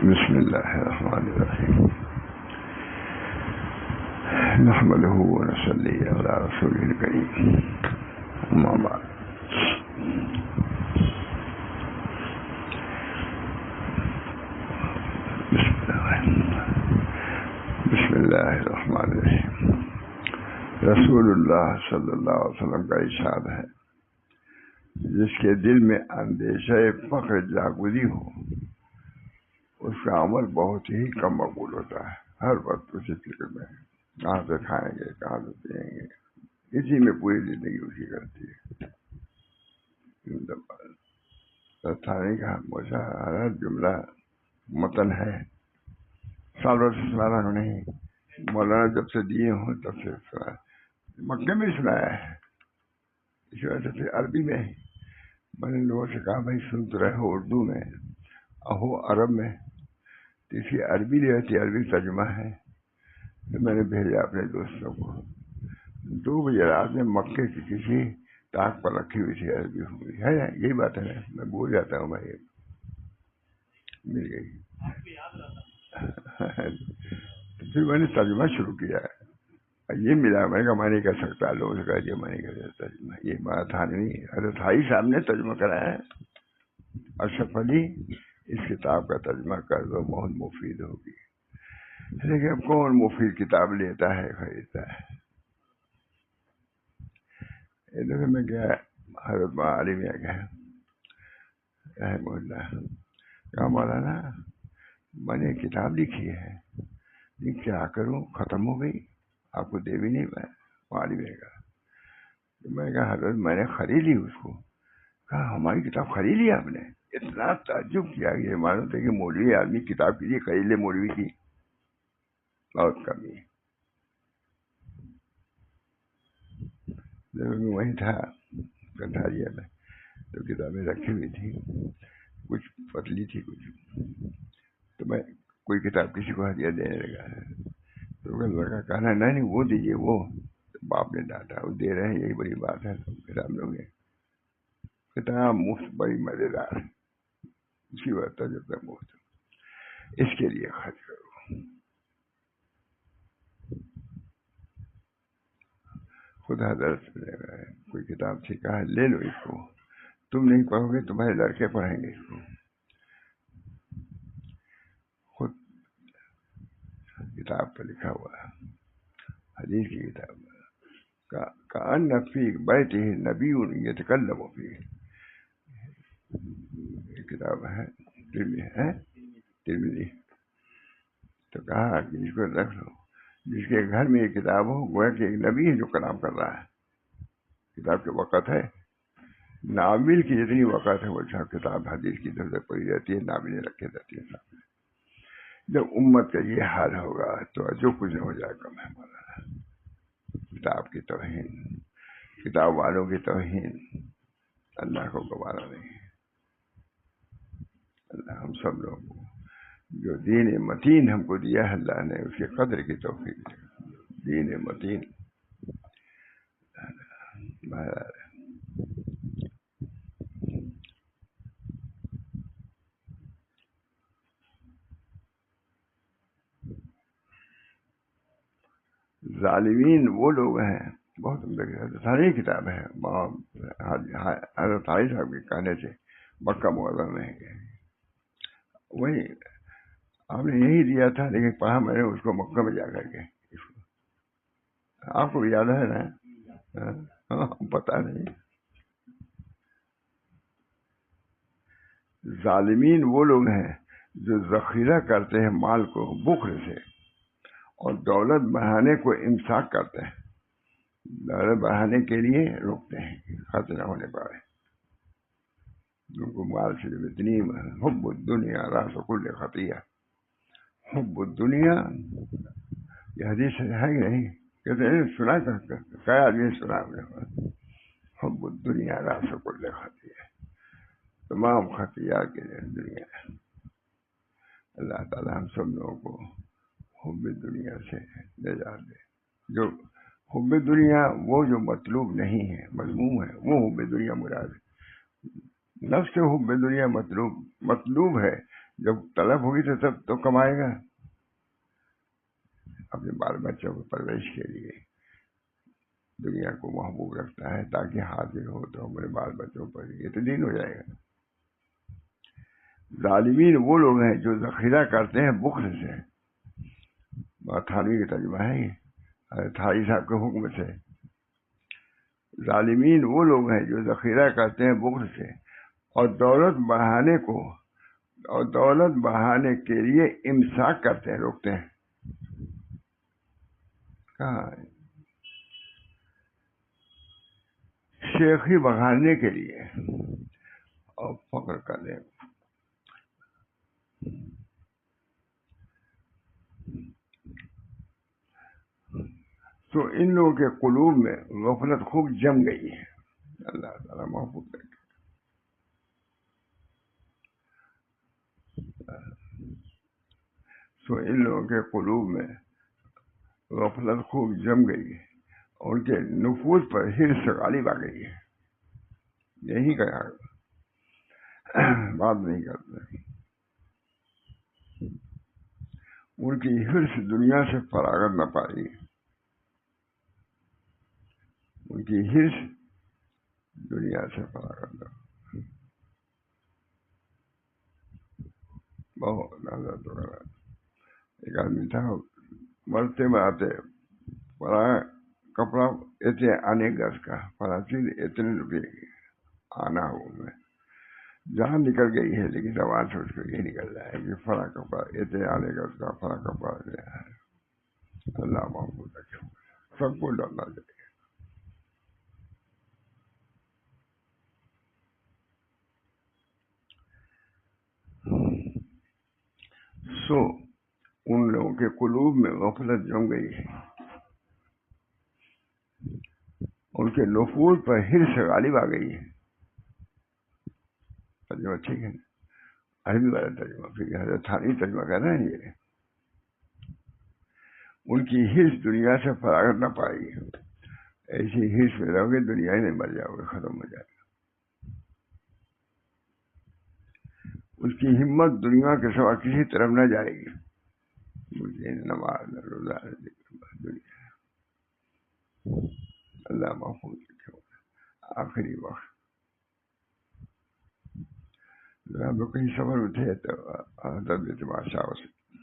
بسم اللہ الرحمن الرحیم نحمده ونصلی علی رسوله الکریم اما بعد بسم اللہ الرحمن الرحیم رسول اللہ صلی اللہ علیہ وسلم کا ارشاد ہے، جس کے دل میں اندیشہ فقر جاگزی ہو اس کا عمل بہت ہی کم مقبول ہوتا ہے۔ ہر وقت اسی فکر میں کہاں سے کھائیں گے، کہاں سے پئیں گے، اسی میں پوری زندگی اسی کرتی ہے۔ تھانے کا مشاہرہ جملہ متن ہے، سالوں سے سنا رہا نہیں، مولانا جب سے دیے ہوں تب سے سنا، مکے میں سنایا ہے، اس وجہ سے عربی میں میں نے لوگوں سے کہا بھائی سن تو رہے ہو اردو میں، اہو عرب میں، تو اس کی عربی رہتی، عربی ترجمہ ہے، تو میں نے بھیجا اپنے دوستوں کو۔ 2 بجے رات میں مکے کی کسی طاق پر رکھی ہوئی تھی، عربی ہوئی ہے، یہی بات ہے، میں بھول جاتا ہوں بھائی، مل گئی۔ پھر میں نے ترجمہ شروع کیا، یہ ملا، میں نے کہا میں نہیں کر سکتا، لوگوں سے کہا کہ میں نہیں کر سکتا ترجمہ، یہ بات تھا نہیں، حضرت حاجی صاحب نے ترجمہ کرایا ہے، اشرف علی اس کتاب کا ترجمہ کر دو، بہت مفید ہوگی۔ لیکن اب کون مفید کتاب لیتا ہے، خریدتا ہے؟ ایک دفعہ میں گیا حضرت علی میں گیا رحمہ اللہ، کہا مولانا میں نے کتاب لکھی ہے، لیکن کیا کروں، ختم ہو گئی، آپ کو دے بھی نہیں پایا۔ علی میں کہا، میں نے کہا حضرت میں نے خرید لی اس کو۔ کہا ہماری کتاب خرید لی آپ نے؟ اتنا تعجب کیا، یہ معلوم تھا کہ مولوی آدمی کتاب کے لیے خرید لے، مولوی کی بہت کمی ہے۔ میں وہیں تھا کنٹھاریا میں، تو کتابیں رکھی ہوئی تھی، کچھ پتلی تھی کچھ، تو میں کوئی کتاب کسی کو ہدیہ دینے لگا، تو لڑکا کہنا نہیں وہ دیجیے، وہ باپ نے ڈانٹا، وہ دے رہے ہیں یہی بڑی بات ہے، کتاب لوگ کتنا مفت، بڑی مزیدار، اس کی بات جب تک مفت، اس کے لیے خرچ کرو۔ خدا حضرت کوئی کتاب سے کہا لے لو اس کو، تم نہیں پڑھو گے تمہارے لڑکے پڑھیں گے اس کو۔ خود کتاب پہ لکھا ہوا ہے، حدیث کی کتاب، کأن فی بیتہ نبی یتکلم فیہ، یہ کتاب ہے ترمذی، تو کہا کہ اس کو رکھ لو، جس کے گھر میں یہ کتاب ہو گویا کہ ایک نبی ہے جو کلام کر رہا ہے۔ کتاب کے وقت ہے، ناول کی جتنی وقت ہے وہ کتاب حدیث کی طرف سے پڑھی جاتی ہے، ناولیں رکھی جاتی ہیں سامنے۔ جب امت کا یہ حال ہوگا تو جو کچھ ہو جائے گا مولانا، کتاب کی توہین، کتاب والوں کی توہین، اللہ کو گوارا نہیں۔ اللہ ہم سب لوگوں کو جو دین متین ہم کو دیا ہے، اللہ نے اس کے قدر کی توفیق دی، دین متین۔ ظالمین وہ لوگ ہیں، بہت ساری کتاب ہے، حضرت حاجی صاحب کے کہنے سے مکہ معظم میں گئے، وہی آپ نے یہی دیا تھا، لیکن پڑھا میں نے اس کو مکہ میں جا کر کے، اس کو آپ کو بھی یاد ہے نا؟ پتا نہیں۔ ظالمین وہ لوگ ہیں جو ذخیرہ کرتے ہیں مال کو بخل سے، اور دولت بڑھانے کو امساک کرتے ہیں، دولت بڑھانے کے لیے روکتے ہیں خرچ نہ ہونے پائے، ان کو مال سے اتنی حب الدنیا راس کل خطیہ، حب الدنیا، یہ حدیث ہے کہ نہیں؟ کہتے ہیں سنا، کیا آدمی سنا ہم نے، حب الدنیا راس کل خطیہ، تمام خطیہ کے دنیا ہے۔ اللہ تعالیٰ ہم سب لوگوں کو حب دنیا سے نجات دے۔ جو حب دنیا وہ جو مطلوب نہیں ہے، مذموم ہے، وہ حب دنیا مراد ہے۔ نفس حب دنیا مطلوب ہے، جب طلب ہوگی تو تب تو کمائے گا اپنے بال بچوں کو پرورش کے لیے، دنیا کو محبوب رکھتا ہے تاکہ حاضر ہو تو ہمارے بال بچوں پر یہ تو دین ہو جائے گا۔ ظالمین وہ لوگ ہیں جو ذخیرہ کرتے ہیں بخل سے، تھانوی کا ترجمہ ہے یہ تھائی صاحب کے حکم سے۔ ظالمین وہ لوگ ہیں جو ذخیرہ کرتے ہیں بخل سے اور دولت بڑھانے کے لیے امساک کرتے ہیں، روکتے ہیں۔ کہاں ہے؟ شیخی بڑھانے کے لیے اور فخر کرنے۔ تو ان لوگوں کے قلوب میں غفلت خوب جم گئی ہے، اللہ تعالیٰ محفوظ رکھے۔ تو ان لوگوں کے قلوب میں غفلت خوب جم گئی ہے اور ان کے نفوذ پر حرص غالب آ گئی ہے، یہی کہا بات نہیں کرتے۔ ان کی حرص دنیا سے فراغت نہ پائی، ان کی حرص دنیا سے فراغت نہ پائی۔ بہت نظر تو ایک آدمی تھا، مرتے مراتے پڑا کپڑا اتنے آنے گز کا، پڑا چیز اتنے روپے کی آنا ہو میں جان نکل گئی ہے، لیکن زبان سے اس کو یہ نکل رہا ہے کہ فلاں کپڑا اتنے آنے گز کا، فلاں کپڑا لیا ہے۔ اللہ محفوظ رکھے، سب کو ڈرنا چاہیے۔ سو ان لوگوں کے قلوب میں غفلت جم گئی ہے، ان کے نفوذ پر حرص غالب آ گئی ہے۔ ترجمہ ٹھیک ہے نا؟ عربی والا ترجمہ، پھر حضرت تھانوی ترجمہ کر رہے ہیں یہ، ان کی حرص دنیا سے فراغت نہ پائے گی۔ ایسی حرص میں رہو گے دنیا ہی نہیں، مر جاؤ گے، ختم ہو جائے گا۔ اس کی ہمت دنیا کے سوا کسی طرف نہ جائے گی، مجھے نماز روزہ دنیا۔ اللہ محفوظ رکھے۔ آخری وقت ہم لوگ کہیں سفر میں تھے تو حضرت بادشاہ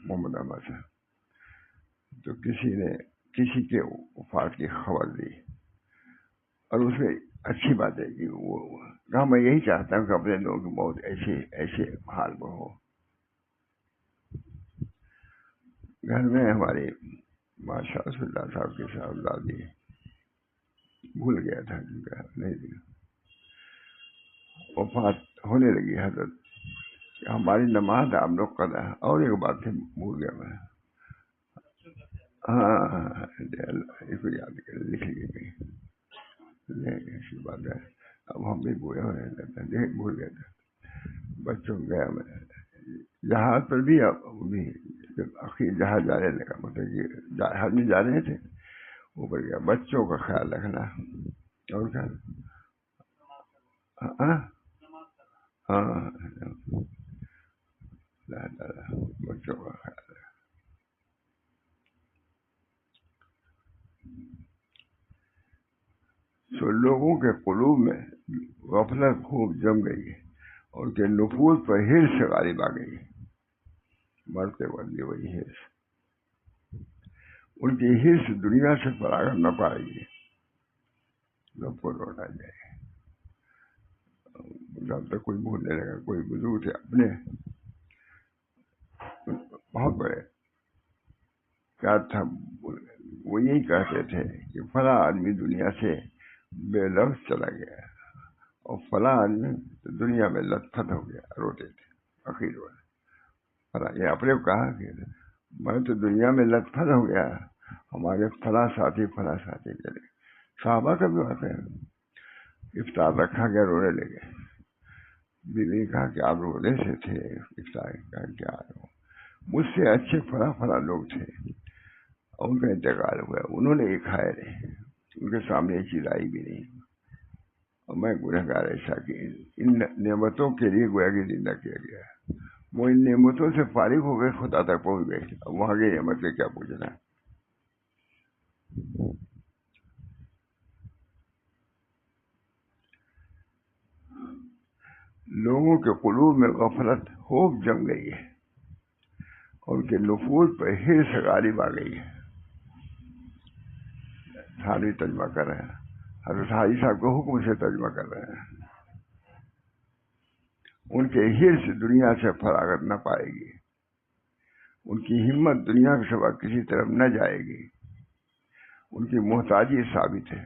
محمد احمد صاحب، تو کسی کے وفات کی خبر دی اور اس میں اچھی بات ہے کہ وہ کہا میں یہی چاہتا ہوں کہ اپنے لوگ بہت ایسے حال میں ہو۔ گھر میں ہماری بادشاہ رسول اللہ صاحب کے صاحبزادی بھول گیا تھا، نہیں وفات ہونے لگی حضرت، ہماری نماز آپ لوگ قضا ہے۔ اور ایک بات تھی بھول گیا میں، ہاں اس کو یاد کر لکھ لیے ایسی بات ہے، اب ہم بھی بوڑھے ہونے لگتے ہیں، بھول گئے تھے بچوں گیا میں جہاز پر بھی، اب بھی آخر جہاز جانے لگا، مطلب کہ جہاز میں جا رہے تھے اوپر گیا، بچوں کا خیال رکھنا اور کیا، ہاں بچوں کا خیال رکھنا۔ سو لوگوں کے قلوب میں غفلت خوب جم گئی ہے اور ان کے نفوذ پر حرص غالب آ گئی ہے، مرتے وقت وہی حرص، ان کی حرص دنیا سے فراغت نہ پائے گی، لوگ کو لوٹا جائے۔ جب تک کوئی بھولنے لگا، کوئی بزرگ تھے اپنے بہت بڑے، کیا تھا وہ یہی کہتے تھے کہ فلاں آدمی دنیا سے بے لفظ چلا گیا اور فلاں آدمی دنیا میں لت پت ہو گیا، روتے تھے اخیر والے فلاں، یہ اپنے کو کہا کہ میں تو دنیا میں لت پت ہو گیا، ہمارے فلاں ساتھی چلے۔ صحابہ کا بھی واقعہ ہے، افطار رکھا گیا، رونے لگے، بیوی نے کہا کہ آپ رونے سے تھے افطار کا کیا، مجھ سے اچھے فلاں لوگ تھے اور ان کا انتقال ہوا، انہوں نے یہ کھایا نہیں، ان کے سامنے یہ چیز آئی بھی نہیں، اور میں گنہگار ایسا کہ ان نعمتوں کے لیے گویا کہ زندہ کیا گیا، وہ ان نعمتوں سے فارغ ہو گئے، خدا تک پہنچ گئے، اب وہاں کی نعمت سے کیا پوچھنا ہے؟ لوگوں کے قلوب میں غفلت خوب جم گئی ہے، اور ان کے نفوذ پر حرص غالب آ گئی ہے۔ تھانوی ترجمہ کر رہے ہیں، حضرت حاجی صاحب کے حکم سے ترجمہ کر رہے ہیں۔ ان کے حرص دنیا سے فراغت نہ پائے گی، ان کی ہمت دنیا کے سوا کسی طرف نہ جائے گی، ان کی محتاجی ثابت ہے۔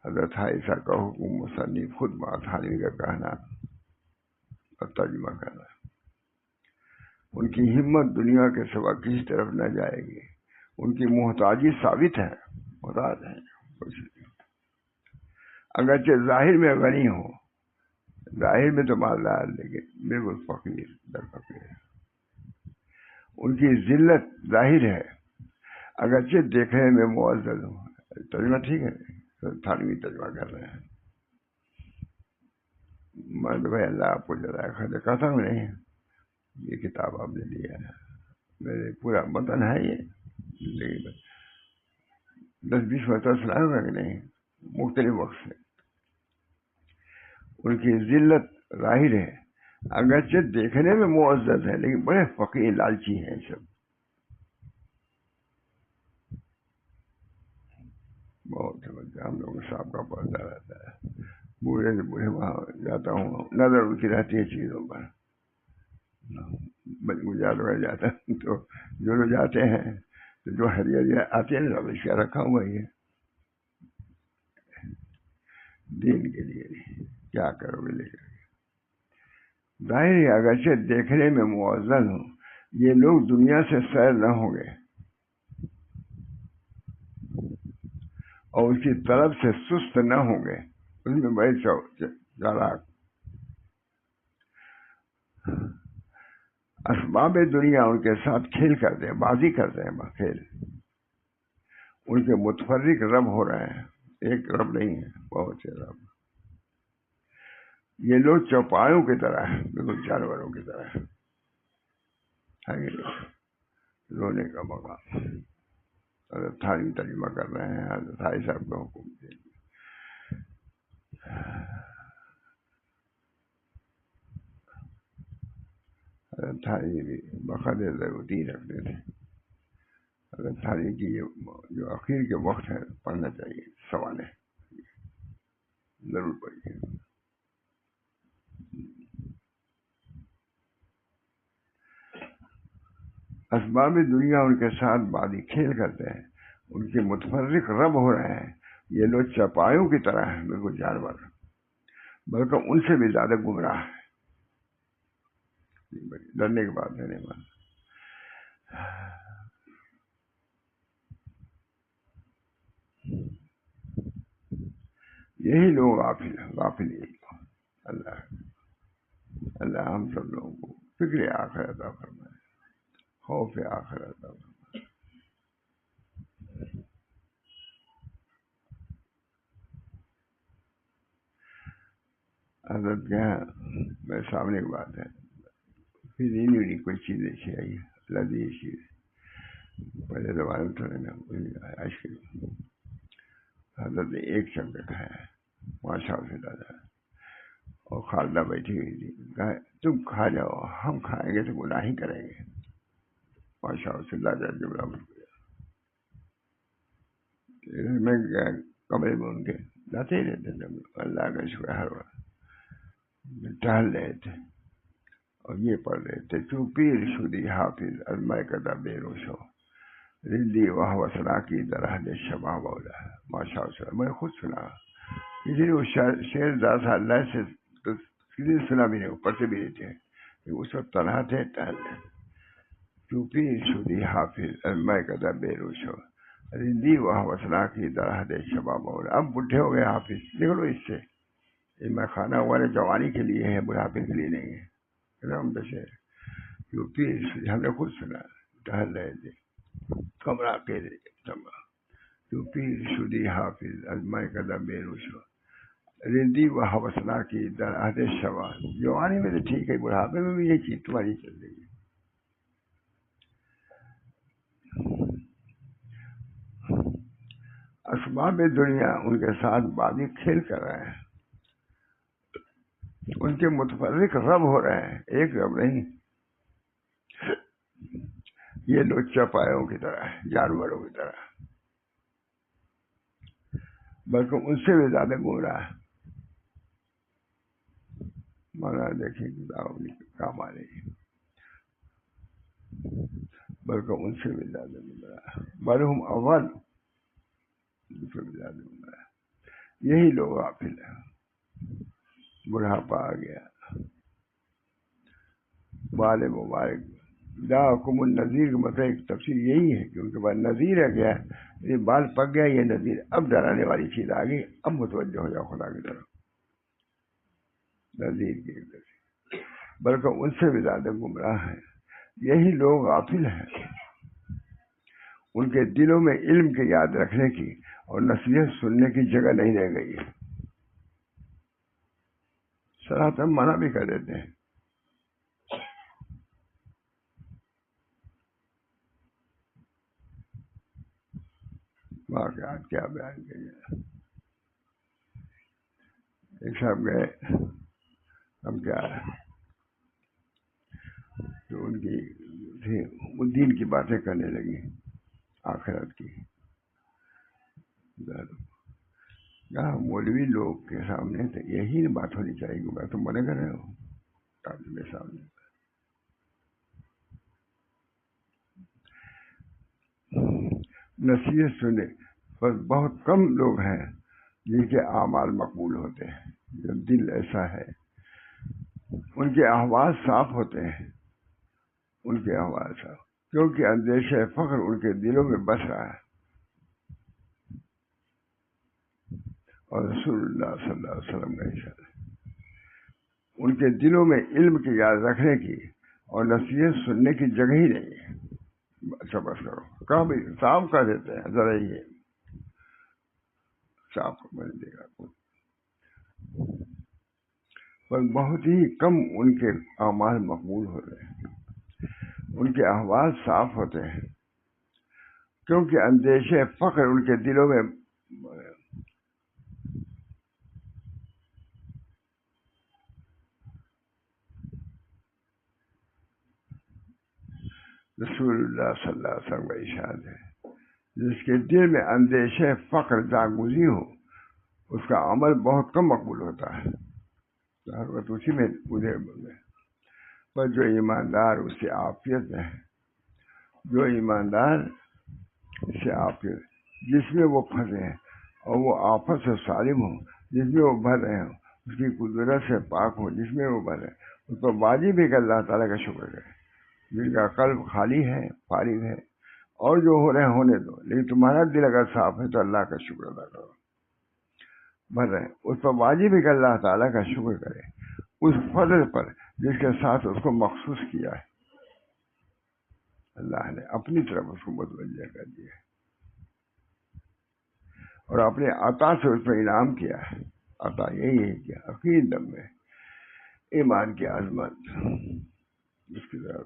حضرت حاجی صاحب کا حکم مصنف خود تھانوی کا کہنا اور ترجمہ کرنا، ان کی ہمت دنیا کے سوا کسی طرف نہ جائے گی، ان کی محتاجی ثابت ہے، محتاج ہیں، اگرچہ ظاہر میں غنی ہو، ظاہر میں تو مالدار لیکن بالکل فقیر در فقیر ہے۔ ان کی ذلت ظاہر ہے، اگرچہ دیکھنے میں معزز ہو۔ ترجمہ ٹھیک ہے، تھانوی ترجمہ کر رہے ہیں۔ میں تو بھائی اللہ آپ کو جزائے خیر کہتا ہوں، نہیں یہ کتاب آپ نے لیا ہے، میرے پورا متن ہے یہ، لیکن 10-20 مرتبہ سنایا ہوگا کہ نہیں، مختلف وقت سے۔ ان کی ذلت ظاہر ہے، اگرچہ دیکھنے میں معزز ہے لیکن بڑے فقیر لالچی ہیں سب، بہت سمجھتے ہم لوگ صاحب کا پردہ رہتا ہے، بوڑھے سے بوڑھے وہاں جاتا ہوں، نظر ان کی رہتی ہے چیزوں پر، گجرات میں جاتا ہوں تو جو لوگ جاتے ہیں تو جو ہریاں آتے ہیں نا اشیاء رکھا ہوا ہے دین کے لیے، کیا کرو گے لے کر کے؟ ظاہر ہے اگرچہ دیکھنے میں معزز ہوں، یہ لوگ دنیا سے سیر نہ ہوں گے اور اس کی طرف سے سست نہ ہوں گے، اس میں بڑے چالاک۔ اسباب دنیا ان کے ساتھ کھیل کرتے ہیں، بازی کرتے ہیں، کھیل۔ ان کے متفرق رب ہو رہے ہیں، ایک رب نہیں ہے، بہت سے رب۔ یہ لوگ چوپایوں کی طرح ہیں، بالکل جانوروں کی طرح ہیں، رونے کا مقام۔ حضرت تھانوی ترجمہ کر رہے ہیں، حضرت حاجی صاحب کا حکم سے۔ حضرت تھانوی بھی بقدر ضرورتی رکھتے تھے۔ حضرت تھانوی کی جو اخیر کے وقت ہے پڑھنا چاہیے، سوال ہے ضرور پڑھیے۔ اسباب دنیا ان کے ساتھ بازی کھیل کرتے ہیں، ان کے متفرق رب ہو رہے ہیں۔ یہ لوگ چپایوں کی طرح ہیں، بالکل جانور، بلکہ ان سے بھی زیادہ گمراہ ہے۔ ڈرنے کی بات ہے نہیں مان۔ یہی لوگ غافل ہیں، غافل یہی لوگ۔ اللہ ہم سب لوگوں کو فکر آخرت عطا فرمائے، خوف آخرت عطا فرمائے۔ حضرت کیا میرے سامنے کی بات ہے، پھر نہیں کوئی چیز ایسی آئی ہے، لذیذ چیز پہلے زمانے میں تھوڑے نا آئس کریم حضرت نے ایک چمچہ کھایا ہے، ماشاء سے دادا، اور خالدہ بیٹھی ہوئی تھی، کہا تم کھا جاؤ، ہم کھائیں گے تو گناہ ہی کریں گے، ماشاء سے دادا جملہ بن گیا۔ میں کمرے میں ان کے جاتے ہی رہتے تھے، اللہ کا شکر ہر وقت ٹہل رہے تھے اور یہ پڑھ رہے تھے، تو پیر شدی حافظ ازمائے کدا بے روشو رندی واہ وسنا کی درہ دے شبہ بولا۔ ماشاء اللہ میں خود سنا، کسی نے وہ شعر داسا اللہ سے تو کسی نے سنا بھی نہیں، اوپر سے بھی نہیں تھے، اس وقت تنہا تھے، ٹہل رہے، تو پیر شدی حافظ ازمائے کدا بے روشو رندی واہ وسنا کی درہ دے شبہ بولا۔ اب بڈھے ہو گئے حافظ، نکلو اس سے، میں کھانا ہمارے جوانی کے لیے ہے، بڑھاپے کے لیے نہیں ہے۔ ہم نے خود سنا، ٹہل رہے تھے کمرہ کے پیر شدی حافظ ازمائے کدا بے روشو، رندی و حوصلہ کی در عہد شباب، جوانی میں تو ٹھیک ہے، بڑھاپے میں بھی یہ چیز تمہاری چل رہی ہے۔ اسباب دنیا ان کے ساتھ بازی کھیل کر رہے ہیں، ان کے متفرق رب ہو رہے ہیں، ایک رب نہیں۔ یہ لوگ چپایوں کی طرح ہے، جانوروں کی طرح، بلکہ ان سے بھی زیادہ گمراہ ہے۔ مولانا دیکھیں کتاب کام آ رہی ہے، بلکہ ان سے بھی زیادہ گمراہ، بلہم اول، ان سے بھی زیادہ گمراہ۔ یہی لوگ غافل ہیں، بڑھاپا آ گیا، بال مبارک، جاءکم النذیر کا مطلب ایک تفسیر یہی ہے کہ ان کے بعد نذیر آ گیا، یہ بال پک گیا، یہ نذیر، اب ڈرانے والی چیز آ گئی، اب متوجہ ہو جاؤ خدا کی طرف، نذیر کی طرف، بلکہ ان سے بھی زیادہ گمراہ ہیں۔ یہی لوگ غافل ہیں، ان کے دلوں میں علم کے یاد رکھنے کی اور نصیحت سننے کی جگہ نہیں رہ گئی ہے۔ صراحتاً منع بھی کر دیتے ہیں، واقعات کیا بیان کیے۔ ایک صاحب گئے، ہم کیا تو ان کی وہ دین کی باتیں کرنے لگی، آخرت کی، کہا مولوی لوگ کے سامنے تو یہی بات ہونی چاہیے کہ میں تم منع کر رہے ہو طالب کے سامنے۔ نصیحت سنے، بس بہت کم لوگ ہیں جن کے اعمال مقبول ہوتے ہیں، جب دل ایسا ہے، ان کے احوال صاف ہوتے ہیں، ان کے احوال صاف، کیونکہ اندیشہ فخر ان کے دلوں میں بس رہا ہے۔ اور رسول اللہ صلی اللہ علیہ وسلم کا ارشاد ہے، ان کے دلوں میں علم کی یاد رکھنے کی اور نصیحت سننے کی جگہ ہی نہیں ہے۔ اچھا بس کرو، کہاں بھی صاف کر دیتے ہیں، ذرا یہ صاف بن دے گا کوئی، پر بہت ہی کم ان کے اعمال مقبول ہوتے ہیں، ان کے احوال صاف ہوتے ہیں، کیونکہ اندیشہ فخر ان کے دلوں میں۔ رسول اللہ صلی اللہ علیہ وسلم کا ارشاد ہے، جس کے دل میں اندیشہ فقر جاگوزی ہو، اس کا عمل بہت کم مقبول ہوتا ہے، ہر وقت اسی میں ادھر بولے۔ پر جو ایماندار اس سے عافیت ہے، جو ایماندار اس سے عافیت، جس میں وہ پھنسے ہیں اور وہ آفت سے سالم ہو، جس میں وہ بھر رہے ہوں، اس کی قدرت سے پاک ہو جس میں وہ بھر رہے ہیں، اس پر واجب ہے کہ اللہ تعالیٰ کا شکر کرے۔ جن کا قلب خالی ہے، فارغ ہے، اور جو ہو رہے ہیں ہونے دو، لیکن تمہارا دل اگر صاف ہے تو اللہ کا شکر ادا کرو، بھر رہے ہیں، اس پر واجب ہے کہ اللہ تعالیٰ کا شکر کرے اس فضل پر جس کے ساتھ اس کو مخصوص کیا ہے، اللہ نے اپنی طرف اس کو متوجہ کر دیا اور اپنے عطا سے اس پر انعام کیا ہے۔ عطا یہی ہے کہ عقید دم میں ایمان کی عظمت، اس کی طرح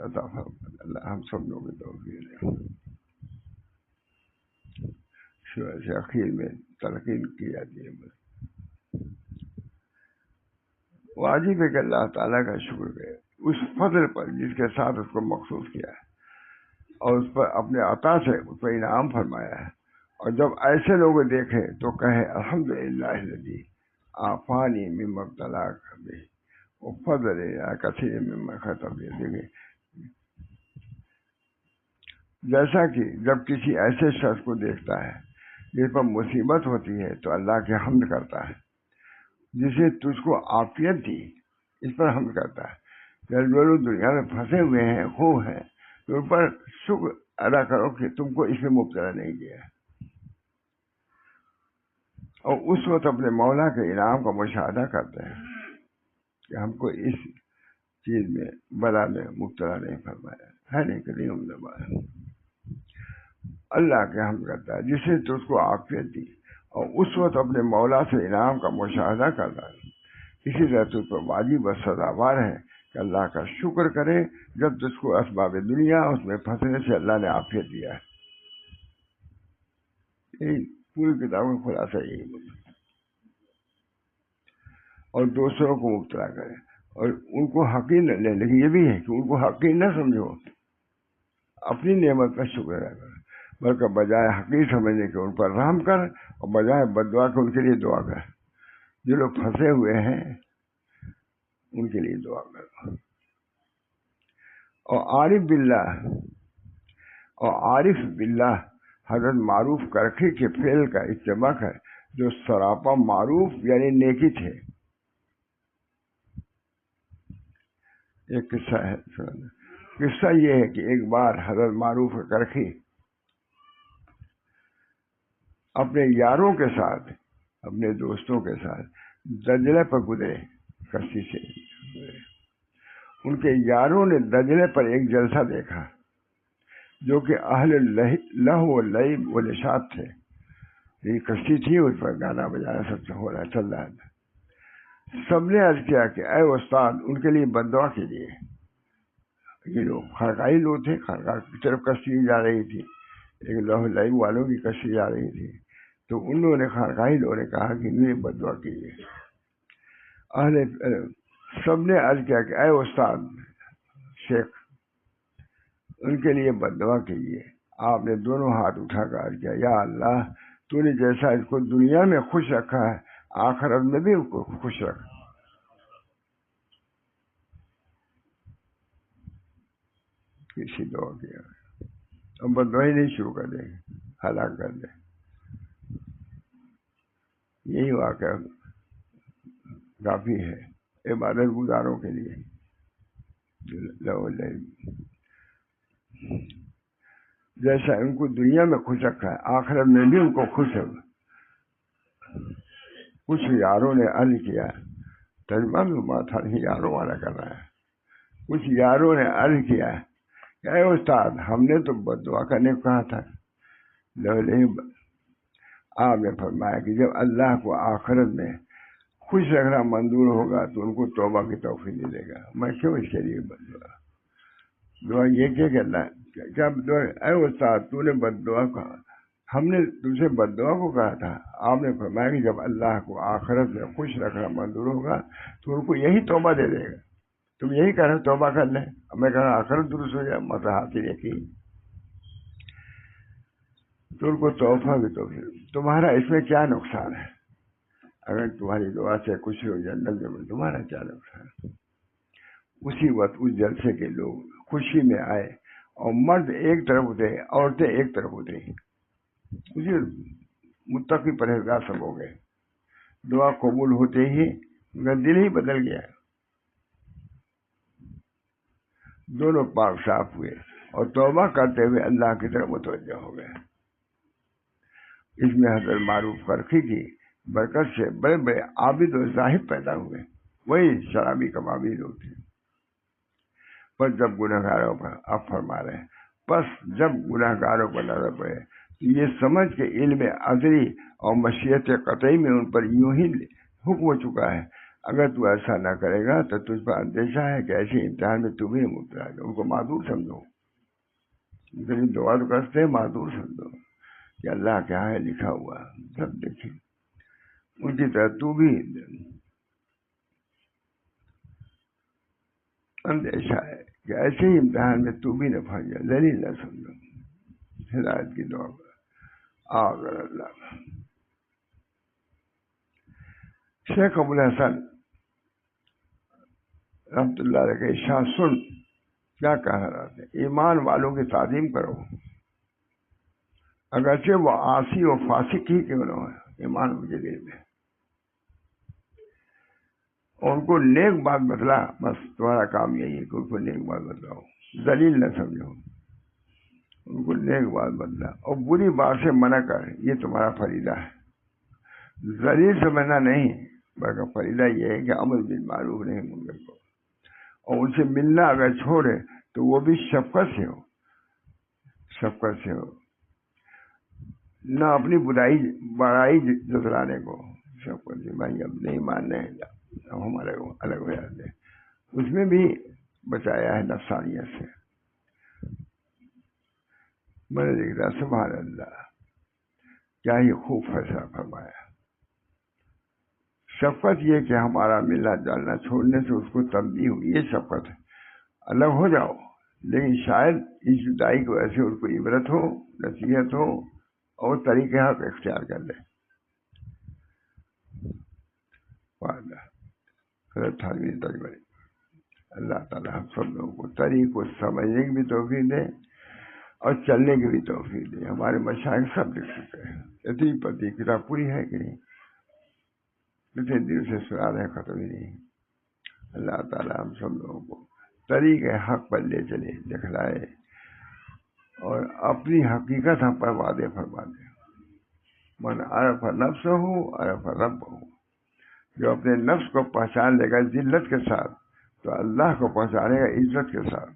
عطا فرمائے اللہ ہم سب لوگوں کی توفیق دے۔ سے اخیر میں تلقین کی جاتی ہے، واجب ہے کہ اللہ تعالیٰ کا شکر کرے اس فضل پر جس کے ساتھ اس کو مخصوص کیا ہے اور اس پر اپنے عطا سے اس پر انعام فرمایا ہے۔ اور جب ایسے لوگ دیکھے تو کہے الحمدللہ الذی عافانی مما ابتلاک بہ وفضل کثیر مما خطب بہ۔ جیسا کہ جب کسی ایسے شخص کو دیکھتا ہے جس پر مصیبت ہوتی ہے تو اللہ کی حمد کرتا ہے، جسے تجھ کو عافیت دی اس پر حمد کرتا ہے۔ جب جو لوگ دنیا میں پھنسے ہوئے ہیں، خوب ہیں، تو ان پر شکر ادا کرو کہ تم کو اس میں مبتلا نہیں کیا، اور اس وقت اپنے مولا کے انعام کا مشاہدہ کرتے ہیں کہ ہم کو اس چیز میں بلا میں مبتلا نہیں فرمایا ہے، نہیں کہ نہیں ہم اللہ کے حمد کرتا ہے جسے تو اس کو عافیت دی اور اس وقت اپنے مولا سے انعام کا مشاہدہ کرتا ہے. اسی طرح تجھ پر واجب و سزاوار ہے کہ اللہ کا شکر کرے جب تجھ کو اسباب دنیا اس میں پھنسنے سے اللہ نے عافیت دیا ہے. یہی پوری کتاب کا خلاصہ یہی مطلب. اور دوسروں کو مبتلا کرے اور ان کو حقیر نہ لے. لیکن یہ بھی ہے کہ ان کو حقیر نہ سمجھو, اپنی نعمت کا شکر ادا کر, بلکہ بجائے حقیر سمجھنے کے ان پر رحم کر اور بجائے بد دعا کے ان کے لیے دعا کر. جو لوگ پھنسے ہوئے ہیں ان کے لیے دعا کر. اور عارف باللہ حضرت معروف کرخی کے فعل کا اتباع ہے جو سراپا معروف یعنی نیکی تھے. ایک قصہ ہے, قصہ یہ ہے کہ ایک بار حضرت معروف کرخی اپنے یاروں کے ساتھ, اپنے دوستوں کے ساتھ دجلے پر گزرے, کشتی سے گزرے. ان کے یاروں نے دجلے پر ایک جلسہ دیکھا جو کہ اہل لہو و لعب و نشاط تھے. یہ کشتی تھی, اس پر گانا بجانا سب ہو رہا چل رہا تھا. سب نے عرض کیا کہ اے استاد ان کے لیے بد دعا کیجیے. یہ لوگ خرقائی لوگ تھے, خرقاہ کی طرف کشتی جا رہی تھی, ایک لہو لعب والوں کی کشتی جا رہی تھی. تو ان لوگوں نے, خرقائی لوگوں نے کہا کہ انہیں بد دعا کیجیے. سب نے عرض کیا کہ اے استاد شیخ ان کے لیے بد دعا کیجیے. آپ نے دونوں ہاتھ اٹھا کر عرض کیا, یا اللہ تو نے جیسا اس کو دنیا میں خوش رکھا ہے آخرت میں بھی اس کو خوش رکھ. کسی دعا کیا اور بد دعا ہی نہیں شروع کر دیں, ہلاک کر دیں. یہی واقعہ کافی ہے عبادت گزاروں کے لیے. جیسا ان کو دنیا میں خوش رکھا ہے آخرت میں بھی ان کو خوش ہے. کچھ یاروں نے عرض کیا, ترجمہ میں بات یاروں والا کر رہا ہے. کچھ یاروں نے عرض کیا کہ اے استاد ہم نے تو بد دعا کرنے کو کہا تھا. آپ نے فرمایا کہ جب اللہ کو آخرت میں خوش رکھنا منظور ہوگا تو ان کو توبہ کی توفیق دے گا. میں کیوں اس کے لیے بد دعا یہ کیا کہنا ہے, جب اے استاد تو نے بد دعا کہا, ہم نے تم سے بد دعا کو کہا تھا. آپ نے فرمایا کہ جب اللہ کو آخرت میں خوش رکھنا منظور ہوگا تو ان کو یہی توبہ دے دے گا. تم یہی کہہ رہے توبہ کر لیں, میں کہہ رہا آخرت درست ہو جائے, مت حاصل کی تو ان کو توبہ بھی. تو تمہارا اس میں کیا نقصان ہے؟ اگر تمہاری دعا سے کچھ ہو جنت میں, تمہارا کیا نقصان ہے؟ اسی وقت اس جلسے کے لوگ خوشی میں آئے اور مرد ایک طرف اترے, عورتیں ایک طرف اتری. اسی متقی پرہیزگار سب ہو گئے. دعا قبول ہوتے ہی ان کا دل ہی بدل گیا. دونوں پاک صاف ہوئے اور توبہ کرتے ہوئے اللہ کی طرف متوجہ ہو گئے. اس میں حضرت معروف کرخی کی برکت سے بڑے بڑے عابد و زاہد پیدا ہوئے. وہی شرابی کبابی لوگ تھے. پر جب گنہگاروں پر, اب فرما رہے ہیں, پس جب گنہگاروں پر نظر پڑے تو یہ سمجھ کے علم ازلی اور مشیت قطعی میں ان پر یوں ہی حکم ہو چکا ہے, اگر تو ایسا نہ کرے گا تو تجھ پر اندیشہ ہے کہ ایسے امتحان میں تو بھی مبتلا ہے. ان کو معذور سمجھو, دعا تو کرتے ہیں, معذور سمجھو کہ اللہ کیا ہے لکھا ہوا سب دیکھیں. ان کی طرح تو بھی اندیشہ ہے کہ ایسے ہی امتحان میں تو بھی نہ پھنس جائے, ذلیل نہ سمجھو. ہدایت کی دعا کر آگر اللہ. شیخ ابو الحسن رحمۃ اللہ علیہ کے شاہ سن کیا کہہ رہا تھا, ایمان والوں کی تعظیم کرو اگرچہ وہ عاصی و فاسق ہی کیوں نہ ہو. ایمان مجھے دل میں, اور ان کو نیک بات بتلا. بس تمہارا کام یہی ہے کہ ان کو نیک بات بتلاؤ, ذلیل نہ سمجھو. ان کو نیک بات بدلا اور بری بات سے منع کر, یہ تمہارا فریضہ ہے. ذلیل سمجھنا نہیں, بلکہ فریضہ یہ ہے کہ امر بالمعروف نہیں منکر کو, اور ان سے ملنا اگر چھوڑے تو وہ بھی شفقت سے ہو, شفقت سے ہو. نہ اپنی بڑائی جتلانے کو، سب کو بھائی اب نہیں ماننے اب ہمارے الگ ہو جاتے ہیں، اس میں بھی بچایا ہے نفسانیت سے۔ میں نے دیکھ رہا سبحان اللہ کیا ہی خوب فیصلہ فرمایا۔ شفقت یہ کہ ہمارا ملنا جلنا چھوڑنے سے اس کو تبدیل ہوئی، یہ شفقت ہے۔ الگ ہو جاؤ لیکن شاید اس جدائی کی وجہ سے اس کو عبرت ہو، نصیحت ہو اور طریقہ حق اختیار کر لے۔ اللہ تعالیٰ ہم سب لوگوں کو طریق کو سمجھنے کی بھی توفیق دے اور چلنے کی بھی توفیق دے۔ ہمارے مشائخ سب لکھ چکے ہیں، اتنی پتی کتاب پوری ہے کہ نہیں، کتنے دن سے سنا رہے ختم ہی نہیں۔ اللہ تعالیٰ ہم سب لوگوں کو طریق حق پر لے چلے، دکھلائے اور اپنی حقیقت ہم پر وعدے فرما دے۔ من عرف نفسہ عرف ربہ، جو اپنے نفس کو پہچان لے گا ذلت کے ساتھ تو اللہ کو پہچانے گا عزت کے ساتھ۔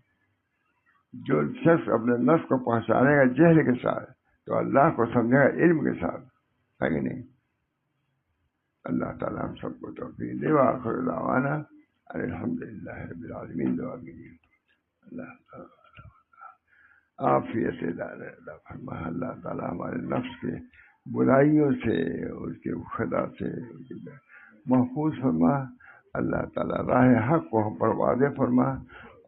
جو شخص اپنے نفس کو پہچانے گا جہل کے ساتھ تو اللہ کو سمجھے گا علم کے ساتھ، ہے کہ نہیں؟ اللہ تعالیٰ ہم سب کو توفیق دے۔ وآخر دعوانا الحمدللہ رب العالمین۔ دعا کیجیے اللہ عافیت عطا فرما۔ اللہ تعالیٰ ہمارے نفس کے برائیوں سے، اس کے خدا سے محفوظ فرما۔ اللہ تعالیٰ راہ حق کو ہم پر واضح فرما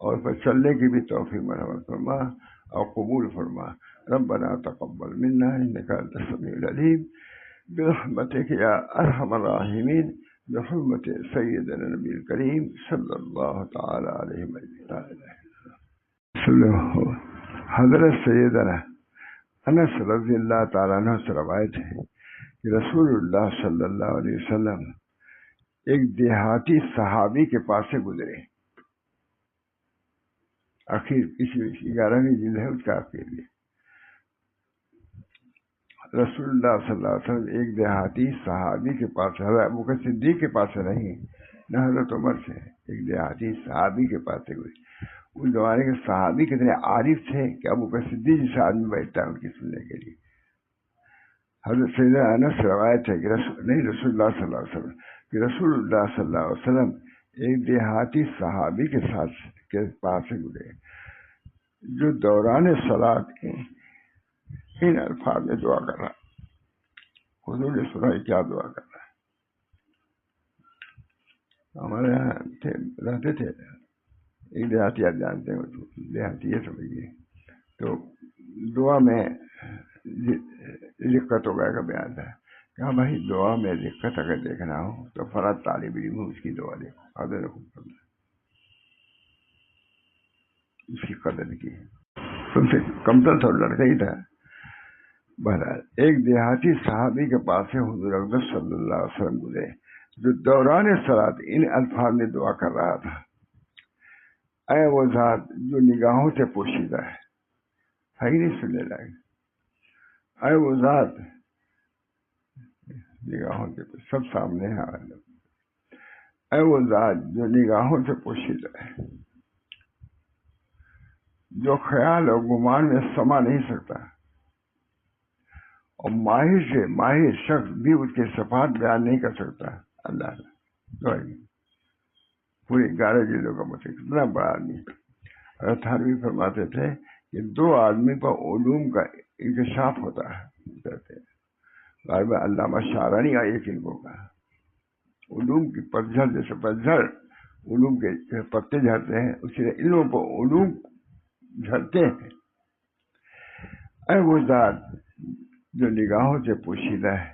اور پر چلنے کی بھی توفیق مرحمت فرما اور قبول فرما۔ ربنا تقبل منا انک انت السمیع العلیم برحمتک یا ارحم الراحمین، بحرمت سیدنا نبی الکریم صلی اللہ تعالی علیہ وسلم۔ حضرت سیدنا انس رضی اللہ تعالیٰ عنہ سے روایت ہے کہ رسول اللہ صلی اللہ علیہ وسلم ایک دیہاتی صحابی کے پاس سے گزرے۔ آخر اسی 11ویں جلد ہے اس کا آخر میں رسول اللہ صلی اللہ علیہ وسلم ایک دیہاتی صحابی کے پاس، حضرت ابوبکر صدیق کے پاس سے نہیں، نہ حضرت عمر سے، ایک دیہاتی صحابی کے پاس سے گزرے۔ اس زمانے کے صحابی کتنے عارف تھے کہ ابوبکر صدیق جیسے آدمی بیٹھتا ہے ان کی سننے کے لیے۔ حضرت سیدنا انس روایت ہے کہ رسول اللہ صلی اللہ علیہ وسلم کہ رسول اللہ صلی اللہ علیہ وسلم ایک دیہاتی صحابی کے پاس سے گزرے جو دوران صلاۃ ان الفاظ میں دعا کر رہا۔ حضور نے سنا کیا دعا کر رہا ہے۔ ہمارے یہاں رہتے تھے ایک دیہاتی، آپ جانتے ہیں دیہاتی یہ سمجھیے، تو دعا میں دقت وغیرہ کا بیان تھا کہ ہاں بھائی دعا میں دقت اگر دیکھنا ہو تو فرد طالب علم ہو اس کی دعا دیکھو، قدر اس کی قدر کی، تم سے کمتر تھا لڑکا ہی تھا۔ بہرحال ایک دیہاتی صحابی کے پاس سے حضور اقدس صلی اللہ علیہ وسلم گزرے جو دوران صلاۃ ان الفاظ میں دعا کر رہا تھا: اے وہ ذات جو نگاہوں سے پوشیدہ ہے ہی نہیں سننے لگے، اے وہ ذات نگاہوں سے سب سامنے ہے، اے وہ ذات جو نگاہوں سے پوشیدہ ہے، جو خیال اور گمان میں سما نہیں سکتا اور ماہر شخص بھی اس کے صفات بیان نہیں کر سکتا۔ اللہ پورے 11 جلدوں کا مطلب کتنا بڑا آدمی۔ حضرت تھانوی فرماتے تھے کہ 2 آدمی پر علوم کا انکشاف ہوتا ہے، غالباً علامہ شعرانی کا ایک علموں کا علوم کی پتجھڑ، جیسے پتجھڑ علوم کے پتے جھڑتے ہیں اسی طرح علموں پر علوم جھڑتے ہیں۔ اے وہ ذات جو نگاہوں سے پوشیدہ ہے،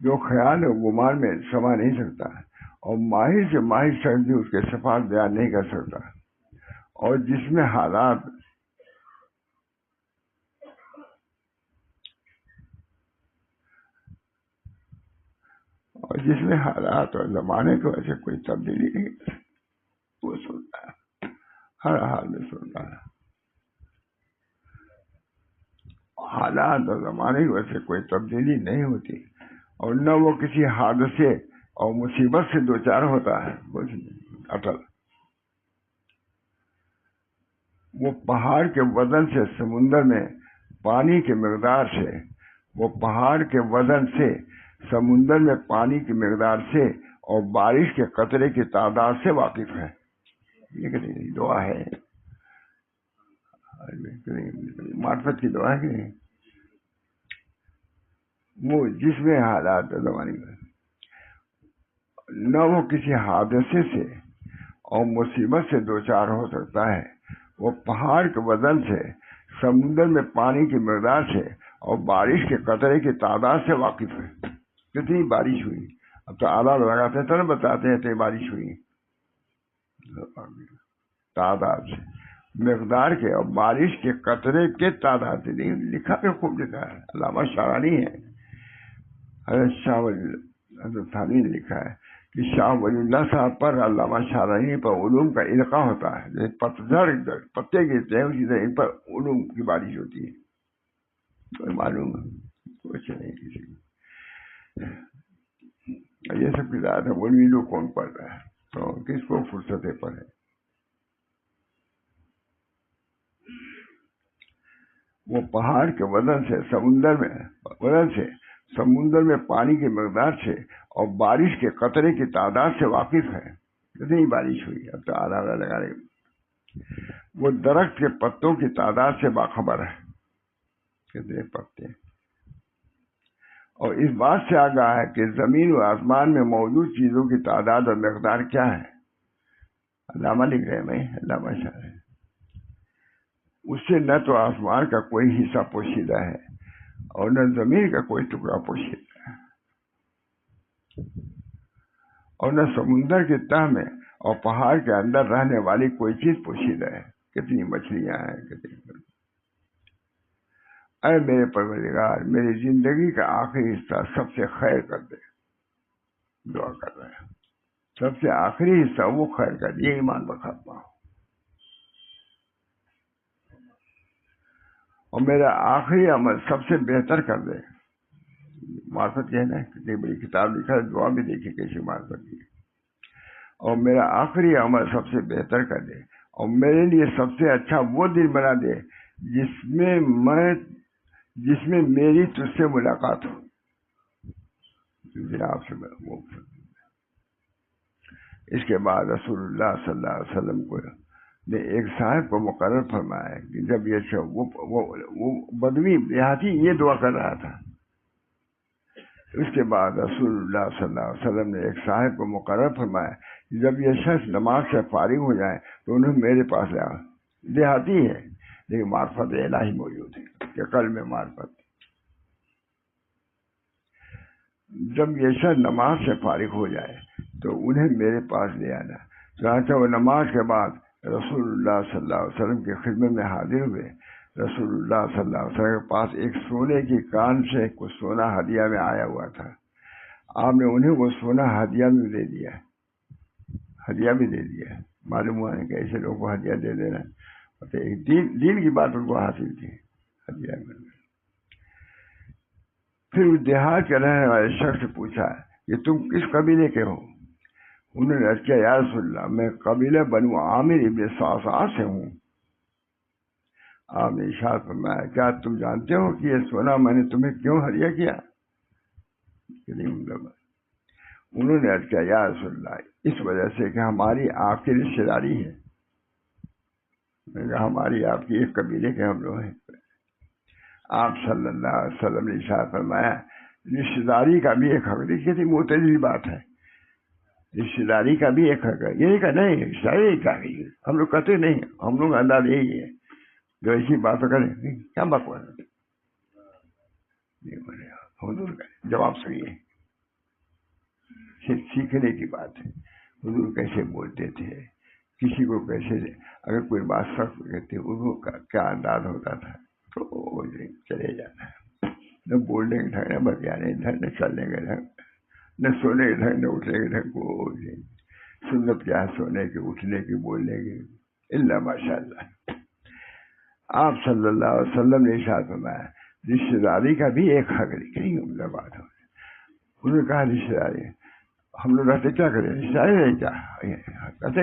جو خیال و گمان میں سما نہیں سکتا اور ماہر سے ماہر شخص بھی اس کے صفات بیان نہیں کر سکتا، اور جس میں حالات اور زمانے کی وجہ سے کوئی تبدیلی نہیں، وہ سنتا ہے، ہر حال میں سنتا ہے۔ حالات اور زمانے کی وجہ سے کوئی تبدیلی نہیں ہوتی اور نہ وہ کسی حادثے اور مصیبت سے دوچار ہوتا ہے، کچھ نہیں، اٹل۔ وہ پہاڑ کے وزن سے، سمندر میں پانی کے مقدار سے، وہ پہاڑ کے وزن سے، سمندر میں پانی کی مقدار سے اور بارش کے قطرے کی تعداد سے واقف ہے. یہ کہ دعا ہے، معرفت کی دعا ہے کہ نہیں؟ وہ جس میں حالات زمانے میں نہ وہ کسی حادثے سے اور مصیبت سے دوچار ہو سکتا ہے، وہ پہاڑ کے وزن سے، سمندر میں پانی کی مقدار سے اور بارش کے قطرے کی تعداد سے واقف ہے. کتنی بارش ہوئی، اب تو آلہ لگاتے ہیں تو نہ بتاتے ہیں کہ بارش ہوئی، تعداد سے، مقدار کے اور بارش کے قطرے کے تعداد سے. نہیں لکھا ہے، خوب لکھا ہے، علامہ شارانی ہے، حضرت شاہ حضرت ثانی نے لکھا ہے کہ شاہ ولی اللہ صاحب پر، علامہ شارانی پر علوم کا القاء ہوتا ہے. جیسے پتجھڑ پتے گرتے ہیں اسی طرح ان پر علوم کی بارش ہوتی ہے. تو معلوم ہے کچھ نہیں کسی کو. یہ سب کی ذات ہے، مولوی لوگ کون پڑھ رہا ہے، تو کس کو فرصت پڑھے. وہ پہاڑ کے وزن سے، سمندر میں پانی کی مقدار سے اور بارش کے قطرے کی تعداد سے واقف ہے. کتنی بارش ہوئی، اب تو آلہ لگا رہے. وہ درخت کے پتوں کی تعداد سے باخبر ہے، کتنے پتے، اور اس بات سے آگاہ ہے کہ زمین و آسمان میں موجود چیزوں کی تعداد اور مقدار کیا ہے. علامہ لکھ رہے ہیں، میں علامہ شاہ ہے. اس سے نہ تو آسمان کا کوئی حصہ پوشیدہ ہے اور نہ زمین کا کوئی ٹکڑا پوشیدہ ہے، اور نہ سمندر کی تہ میں اور پہاڑ کے اندر رہنے والی کوئی چیز پوشیدہ ہے. کتنی مچھلیاں ہیں، کتنی. اے میرے پروردگار، میری زندگی کا آخری حصہ سب سے خیر کر دے. دعا کر رہے ہیں، سب سے آخری حصہ وہ خیر کر دے، یہ ایمان بخاتمہ ہو. اور میرا آخری عمل سب سے بہتر کر دے. معرفت یہ ہے نا، کتنی بڑی کتاب لکھا ہے، دعا بھی دیکھیے کیسی معرفت کی. اور میرا آخری عمل سب سے بہتر کر دے، اور میرے لیے سب سے اچھا وہ دن بنا دے جس میں میری تجھ سے ملاقات ہو. آپ سے اس کے بعد رسول اللہ صلی اللہ علیہ وسلم کو نے ایک صاحب کو مقرر فرمایا کہ جب یہ وہ بدوی دیہاتی یہ دعا کر رہا تھا. اس کے بعد رسول اللہ صلی اللہ علیہ وسلم نے ایک صاحب کو مقرر فرمایا کہ جب یہ شخص نماز سے فارغ ہو جائے تو انہیں میرے پاس لے آؤ. دیہاتی ہے لیکن معرفت الہی موجود ہے کہ قلب میں معرفت. جب یہ شخص نماز سے فارغ ہو جائے تو انہیں میرے پاس لے آنا. چنانچہ وہ نماز کے بعد رسول اللہ صلی اللہ علیہ وسلم کی خدمت میں حاضر ہوئے. رسول اللہ صلی اللہ علیہ وسلم کے پاس ایک سونے کی کان سے کچھ سونا ہدیہ میں آیا ہوا تھا. آپ نے انہیں وہ سونا ہدیہ میں دے دیا. معلوم ہوا ہے کہ ایسے لوگوں کو ہدیہ دے دینا، ایک دین کی بات ان کو حاصل تھی ہدیہ میں. پھر اس دیہات کے رہنے والے شخص سے پوچھا کہ تم کس قبیلے کے ہو؟ انہوں نے عرض کیا، یا رسول اللہ، میں قبیلہ بنو عامر ابن صعصعہ سے ہوں. آپ نے ارشاد فرمایا، کیا تم جانتے ہو کہ یہ سونا میں نے تمہیں کیوں ہدیہ کیا؟ انہوں نے عرض کیا، یا رسول اللہ، اس وجہ سے کہ ہماری آپ کی رشتہ داری ہے. ہماری آپ کی ایک قبیلے کے ہم لوگ ہیں. آپ صلی اللہ علیہ وسلم نے ارشاد فرمایا، رشتہ داری کا بھی ایک حق. دیکھیے تھی معتدل بات ہے، رشتہ داری کا بھی ایک حق ہے. یہ کہ نہیں رشتہ داری کا بھی ہم لوگ کہتے نہیں، ہم لوگ انداز یہی ہے جو ایسی باتیں کریں کیا بکواس ہے. حضور کا جواب سنیے، سیکھنے کی بات ہے. حضور کیسے بولتے تھے، کسی کو کیسے، اگر کوئی بات سخت کہتے حضور کا کیا انداز ہوتا تھا، تو چلے جانا. نہ بولنے کے ڈھنگ، نہ بتانے کے ڈھنگ، نہ چلنے کے ڈھنگ، نہ سونے کے ڈھنگ، نہ اٹھنے کے ڈھنگ. کو سنت کیا ہے سونے کی، اٹھنے کی، بولنے کی، اللہ ماشاء اللہ. آپ صلی اللہ علیہ وسلم نے ارشاد فرمایا، رشتہ داری کا بھی ایک حق نہیں عمدہ بات ہے. انہوں نے کہا رشتہ داری ہم لوگ رہتے کیا کریں، رشتہ داری کیا کہتے